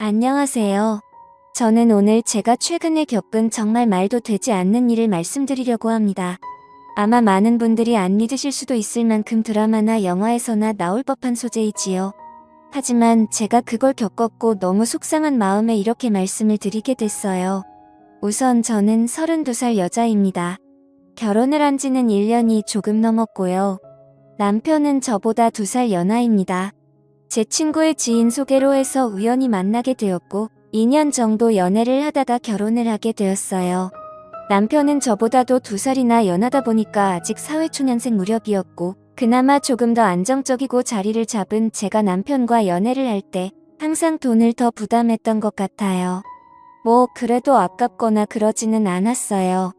안녕하세요. 저는 오늘 제가 최근에 겪은 정말 말도 되지 않는 일을 말씀드리려고 합니다. 아마 많은 분들이 안 믿으실 수도 있을 만큼 드라마나 영화에서나 나올 법한 소재이지요. 하지만 제가 그걸 겪었고 너무 속상한 마음에 이렇게 말씀을 드리게 됐어요. 우선 저는 32살 여자입니다. 결혼을 한 지는 1년이 조금 넘었고요. 남편은 저보다 2살 연하입니다. 제 친구의 지인 소개로 해서 우연히 만나게 되었고 2년 정도 연애를 하다가 결혼을 하게 되었어요. 남편은 저보다도 2살이나 연하다 보니까 아직 사회초년생 무렵이었고 그나마 조금 더 안정적이고 자리를 잡은 제가 남편과 연애를 할 때 항상 돈을 더 부담했던 것 같아요. 뭐 그래도 아깝거나 그러지는 않았어요.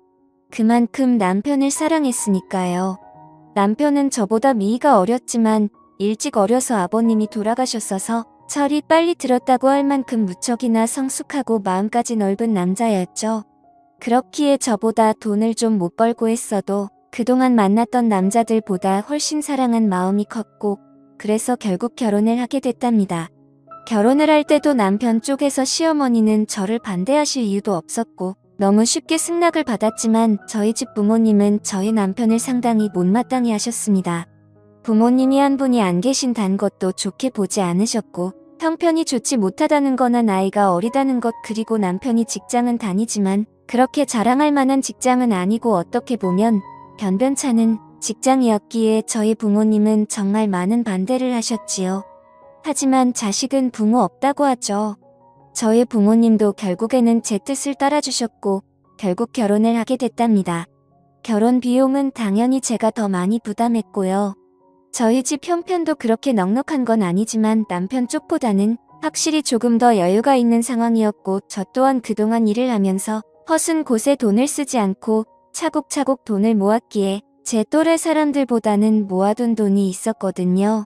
그만큼 남편을 사랑했으니까요. 남편은 저보다 미이가 어렸지만 일찍 어려서 아버님이 돌아가셨어서 철이 빨리 들었다고 할 만큼 무척이나 성숙하고 마음까지 넓은 남자였죠. 그렇기에 저보다 돈을 좀 못 벌고 했어도 그동안 만났던 남자들보다 훨씬 사랑한 마음이 컸고 그래서 결국 결혼을 하게 됐답니다. 결혼을 할 때도 남편 쪽에서 시어머니는 저를 반대하실 이유도 없었고 너무 쉽게 승낙을 받았지만 저희 집 부모님은 저희 남편을 상당히 못마땅히 하셨습니다. 부모님이 한 분이 안 계신다는 것도 좋게 보지 않으셨고 형편이 좋지 못하다는 거나 나이가 어리다는 것 그리고 남편이 직장은 다니지만 그렇게 자랑할 만한 직장은 아니고 어떻게 보면 변변찮은 직장이었기에 저희 부모님은 정말 많은 반대를 하셨지요. 하지만 자식은 부모 없다고 하죠. 저희 부모님도 결국에는 제 뜻을 따라주셨고 결국 결혼을 하게 됐답니다. 결혼 비용은 당연히 제가 더 많이 부담했고요. 저희 집 형편도 그렇게 넉넉한 건 아니지만 남편 쪽보다는 확실히 조금 더 여유가 있는 상황이었고 저 또한 그동안 일을 하면서 허순 곳에 돈을 쓰지 않고 차곡차곡 돈을 모았기에 제 또래 사람들보다는 모아둔 돈이 있었거든요.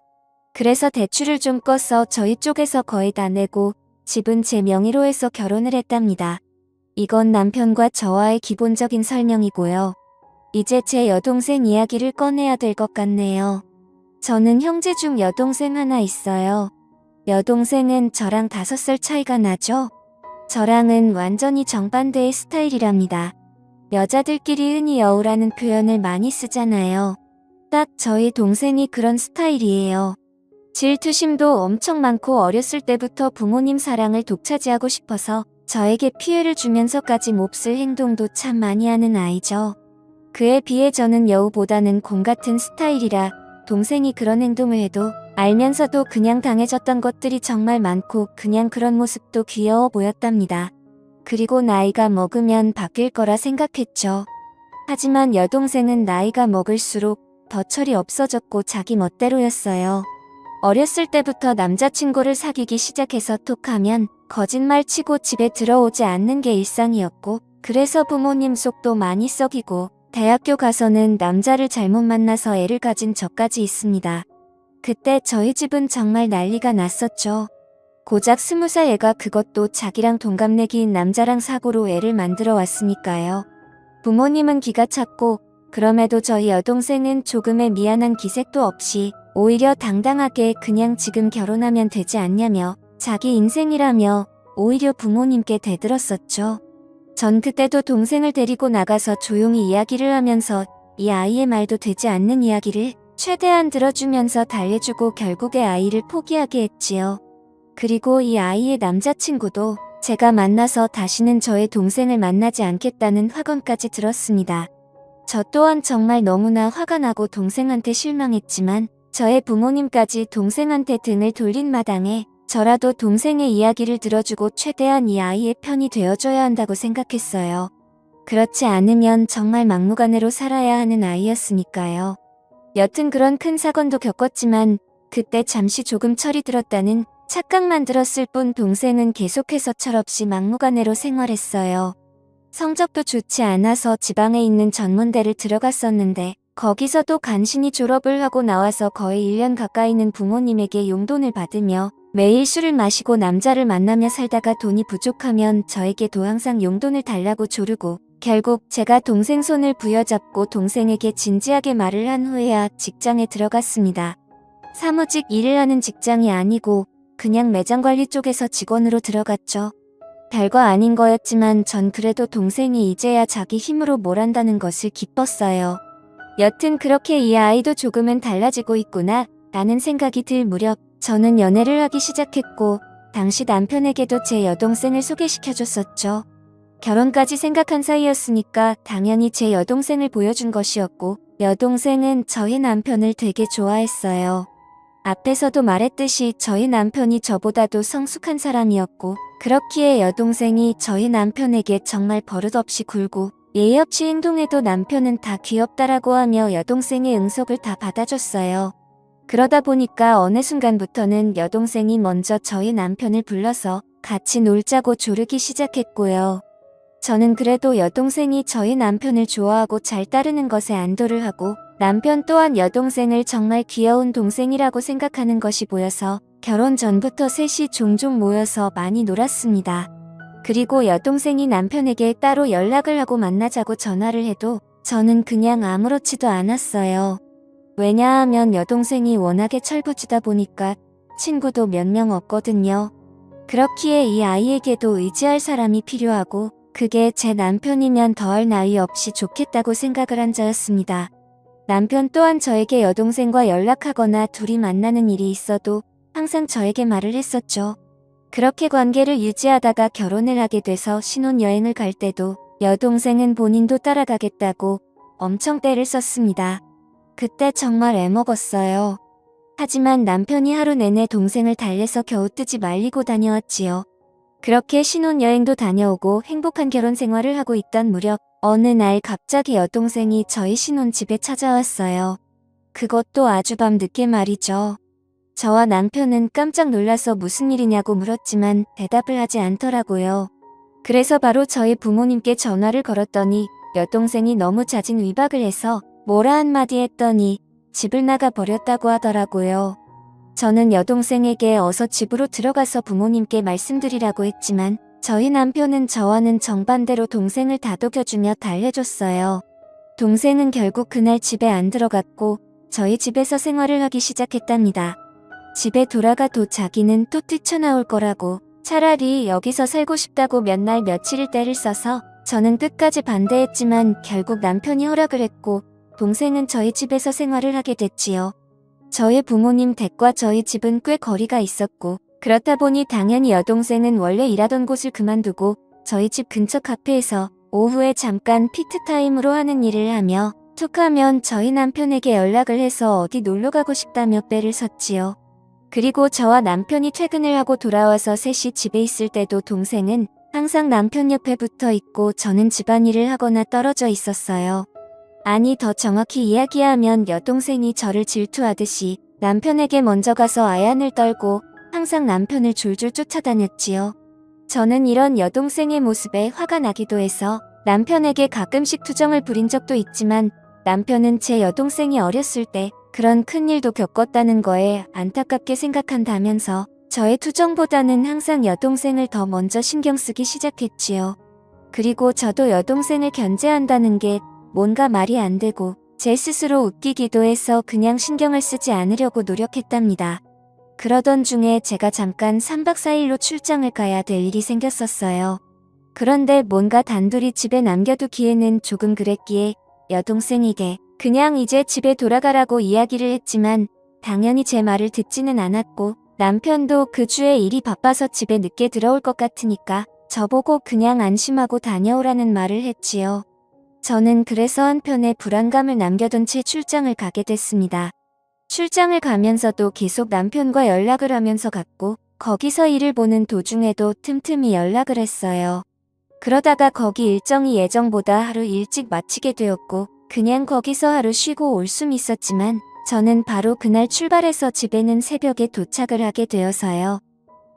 그래서 대출을 좀 꺼서 저희 쪽에서 거의 다 내고 집은 제 명의로 해서 결혼을 했답니다. 이건 남편과 저와의 기본적인 설명이고요. 이제 제 여동생 이야기를 꺼내야 될 것 같네요. 저는 형제 중 여동생 하나 있어요. 여동생은 저랑 5살 차이가 나죠? 저랑은 완전히 정반대의 스타일이랍니다. 여자들끼리 흔히 여우라는 표현을 많이 쓰잖아요. 딱 저희 동생이 그런 스타일이에요. 질투심도 엄청 많고 어렸을 때부터 부모님 사랑을 독차지하고 싶어서 저에게 피해를 주면서까지 몹쓸 행동도 참 많이 하는 아이죠. 그에 비해 저는 여우보다는 곰 같은 스타일이라 동생이 그런 행동을 해도 알면서도 그냥 당해졌던 것들이 정말 많고 그냥 그런 모습도 귀여워 보였답니다. 그리고 나이가 먹으면 바뀔 거라 생각했죠. 하지만 여동생은 나이가 먹을수록 더 철이 없어졌고 자기 멋대로였어요. 어렸을 때부터 남자친구를 사귀기 시작해서 톡하면 거짓말 치고 집에 들어오지 않는 게 일상이었고 그래서 부모님 속도 많이 썩이고 대학교 가서는 남자를 잘못 만나서 애를 가진 적까지 있습니다. 그때 저희 집은 정말 난리가 났었죠. 고작 20살 애가 그것도 자기랑 동갑내기인 남자랑 사고로 애를 만들어 왔으니까요. 부모님은 기가 찼고 그럼에도 저희 여동생은 조금의 미안한 기색도 없이 오히려 당당하게 그냥 지금 결혼하면 되지 않냐며 자기 인생이라며 오히려 부모님께 대들었었죠. 전 그때도 동생을 데리고 나가서 조용히 이야기를 하면서 이 아이의 말도 되지 않는 이야기를 최대한 들어주면서 달래주고 결국에 아이를 포기하게 했지요. 그리고 이 아이의 남자친구도 제가 만나서 다시는 저의 동생을 만나지 않겠다는 확언까지 들었습니다. 저 또한 정말 너무나 화가 나고 동생한테 실망했지만 저의 부모님까지 동생한테 등을 돌린 마당에 저라도 동생의 이야기를 들어주고 최대한 이 아이의 편이 되어줘야 한다고 생각했어요. 그렇지 않으면 정말 막무가내로 살아야 하는 아이였으니까요. 여튼 그런 큰 사건도 겪었지만 그때 잠시 조금 철이 들었다는 착각만 들었을 뿐 동생은 계속해서 철없이 막무가내로 생활했어요. 성적도 좋지 않아서 지방에 있는 전문대를 들어갔었는데 거기서도 간신히 졸업을 하고 나와서 거의 1년 가까이는 부모님에게 용돈을 받으며 매일 술을 마시고 남자를 만나며 살다가 돈이 부족하면 저에게도 항상 용돈을 달라고 조르고 결국 제가 동생 손을 부여잡고 동생에게 진지하게 말을 한 후에야 직장에 들어갔습니다. 사무직 일을 하는 직장이 아니고 그냥 매장 관리 쪽에서 직원으로 들어갔죠. 별거 아닌 거였지만 전 그래도 동생이 이제야 자기 힘으로 뭘 한다는 것을 기뻤어요. 여튼 그렇게 이 아이도 조금은 달라지고 있구나 라는 생각이 들 무렵 저는 연애를 하기 시작했고 당시 남편에게도 제 여동생을 소개시켜줬었죠. 결혼까지 생각한 사이였으니까 당연히 제 여동생을 보여준 것이었고 여동생은 저희 남편을 되게 좋아했어요. 앞에서도 말했듯이 저희 남편이 저보다도 성숙한 사람이었고 그렇기에 여동생이 저희 남편에게 정말 버릇없이 굴고 예의 없이 행동해도 남편은 다 귀엽다라고 하며 여동생의 응석을 다 받아줬어요. 그러다 보니까 어느 순간부터는 여동생이 먼저 저희 남편을 불러서 같이 놀자고 조르기 시작했고요. 저는 그래도 여동생이 저희 남편을 좋아하고 잘 따르는 것에 안도를 하고 남편 또한 여동생을 정말 귀여운 동생이라고 생각하는 것이 보여서 결혼 전부터 셋이 종종 모여서 많이 놀았습니다. 그리고 여동생이 남편에게 따로 연락을 하고 만나자고 전화를 해도 저는 그냥 아무렇지도 않았어요. 왜냐하면 여동생이 워낙에 철부지다 보니까 친구도 몇 명 없거든요. 그렇기에 이 아이에게도 의지할 사람이 필요하고 그게 제 남편이면 더할 나위 없이 좋겠다고 생각을 한 자였습니다. 남편 또한 저에게 여동생과 연락하거나 둘이 만나는 일이 있어도 항상 저에게 말을 했었죠. 그렇게 관계를 유지하다가 결혼을 하게 돼서 신혼여행을 갈 때도 여동생은 본인도 따라가겠다고 엄청 떼를 썼습니다. 그때 정말 애먹었어요. 하지만 남편이 하루 내내 동생을 달래서 겨우 뜨지 말리고 다녀왔지요. 그렇게 신혼여행도 다녀오고 행복한 결혼 생활을 하고 있던 무렵 어느 날 갑자기 여동생이 저희 신혼집에 찾아왔어요. 그것도 아주 밤늦게 말이죠. 저와 남편은 깜짝 놀라서 무슨 일이냐고 물었지만 대답을 하지 않더라고요. 그래서 바로 저희 부모님께 전화를 걸었더니 여동생이 너무 잦은 위박을 해서 뭐라 한마디 했더니 집을 나가 버렸다고 하더라고요. 저는 여동생에게 어서 집으로 들어가서 부모님께 말씀드리라고 했지만 저희 남편은 저와는 정반대로 동생을 다독여주며 달래줬어요. 동생은 결국 그날 집에 안 들어갔고 저희 집에서 생활을 하기 시작했답니다. 집에 돌아가도 자기는 또 뛰쳐나올 거라고 차라리 여기서 살고 싶다고 몇 날 며칠을 떼를 써서 저는 끝까지 반대했지만 결국 남편이 허락을 했고 동생은 저희 집에서 생활을 하게 됐지요. 저희 부모님 댁과 저희 집은 꽤 거리가 있었고 그렇다 보니 당연히 여동생은 원래 일하던 곳을 그만두고 저희 집 근처 카페에서 오후에 잠깐 피트타임으로 하는 일을 하며 툭하면 저희 남편에게 연락을 해서 어디 놀러가고 싶다며 빼를 섰지요. 그리고 저와 남편이 퇴근을 하고 돌아와서 셋이 집에 있을 때도 동생은 항상 남편 옆에 붙어 있고 저는 집안일을 하거나 떨어져 있었어요. 아니 더 정확히 이야기하면 여동생이 저를 질투하듯이 남편에게 먼저 가서 아얀을 떨고 항상 남편을 줄줄 쫓아다녔지요. 저는 이런 여동생의 모습에 화가 나기도 해서 남편에게 가끔씩 투정을 부린 적도 있지만 남편은 제 여동생이 어렸을 때 그런 큰일도 겪었다는 거에 안타깝게 생각한다면서 저의 투정보다는 항상 여동생을 더 먼저 신경 쓰기 시작했지요. 그리고 저도 여동생을 견제한다는 게 뭔가 말이 안 되고 제 스스로 웃기기도 해서 그냥 신경을 쓰지 않으려고 노력했답니다. 그러던 중에 제가 잠깐 3박 4일로 출장을 가야 될 일이 생겼었어요. 그런데 뭔가 단둘이 집에 남겨두기에는 조금 그랬기에 여동생에게 그냥 이제 집에 돌아가라고 이야기를 했지만 당연히 제 말을 듣지는 않았고 남편도 그 주에 일이 바빠서 집에 늦게 들어올 것 같으니까 저보고 그냥 안심하고 다녀오라는 말을 했지요. 저는 그래서 한편에 불안감을 남겨둔 채 출장을 가게 됐습니다. 출장을 가면서도 계속 남편과 연락을 하면서 갔고 거기서 일을 보는 도중에도 틈틈이 연락을 했어요. 그러다가 거기 일정이 예정보다 하루 일찍 마치게 되었고 그냥 거기서 하루 쉬고 올 순 있었지만 저는 바로 그날 출발해서 집에는 새벽에 도착을 하게 되어서요.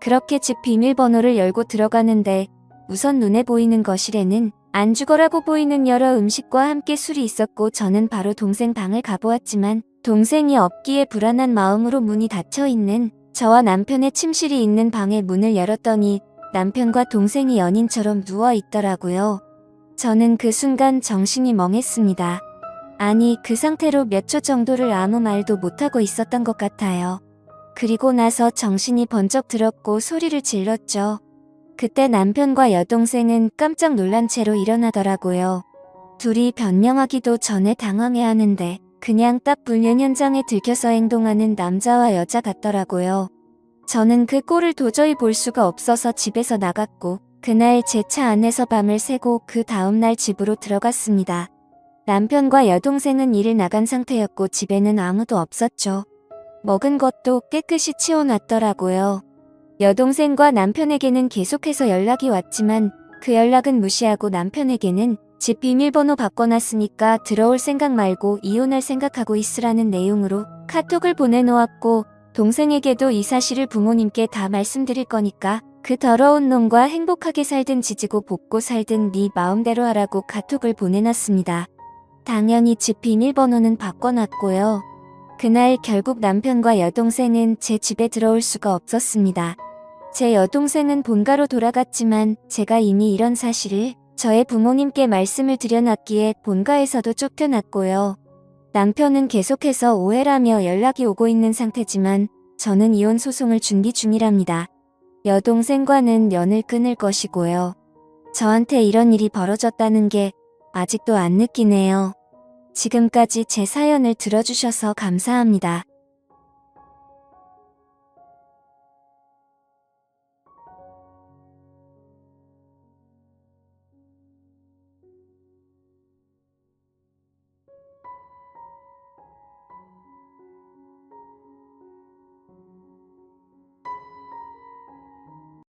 그렇게 집 비밀번호를 열고 들어가는데 우선 눈에 보이는 거실에는 안주거라고 보이는 여러 음식과 함께 술이 있었고 저는 바로 동생 방을 가보았지만 동생이 없기에 불안한 마음으로 문이 닫혀있는 저와 남편의 침실이 있는 방의 문을 열었더니 남편과 동생이 연인처럼 누워있더라고요. 저는 그 순간 정신이 멍했습니다. 아니 그 상태로 몇 초 정도를 아무 말도 못하고 있었던 것 같아요. 그리고 나서 정신이 번쩍 들었고 소리를 질렀죠. 그때 남편과 여동생은 깜짝 놀란 채로 일어나더라고요. 둘이 변명하기도 전에 당황해하는데 그냥 딱 불륜 현장에 들켜서 행동하는 남자와 여자 같더라고요. 저는 그 꼴을 도저히 볼 수가 없어서 집에서 나갔고 그날 제 차 안에서 밤을 새고 그 다음날 집으로 들어갔습니다. 남편과 여동생은 일을 나간 상태였고 집에는 아무도 없었죠. 먹은 것도 깨끗이 치워놨더라고요. 여동생과 남편에게는 계속해서 연락이 왔지만 그 연락은 무시하고 남편에게는 집 비밀번호 바꿔놨으니까 들어올 생각 말고 이혼할 생각하고 있으라는 내용으로 카톡을 보내놓았고 동생에게도 이 사실을 부모님께 다 말씀드릴 거니까 그 더러운 놈과 행복하게 살든 지지고 볶고 살든 네 마음대로 하라고 카톡을 보내놨습니다. 당연히 집 비밀번호는 바꿔놨고요. 그날 결국 남편과 여동생은 제 집에 들어올 수가 없었습니다. 제 여동생은 본가로 돌아갔지만 제가 이미 이런 사실을 저의 부모님께 말씀을 드려놨기에 본가에서도 쫓겨났고요. 남편은 계속해서 오해라며 연락이 오고 있는 상태지만 저는 이혼 소송을 준비 중이랍니다. 여동생과는 연을 끊을 것이고요. 저한테 이런 일이 벌어졌다는 게 아직도 안 느끼네요. 지금까지 제 사연을 들어주셔서 감사합니다.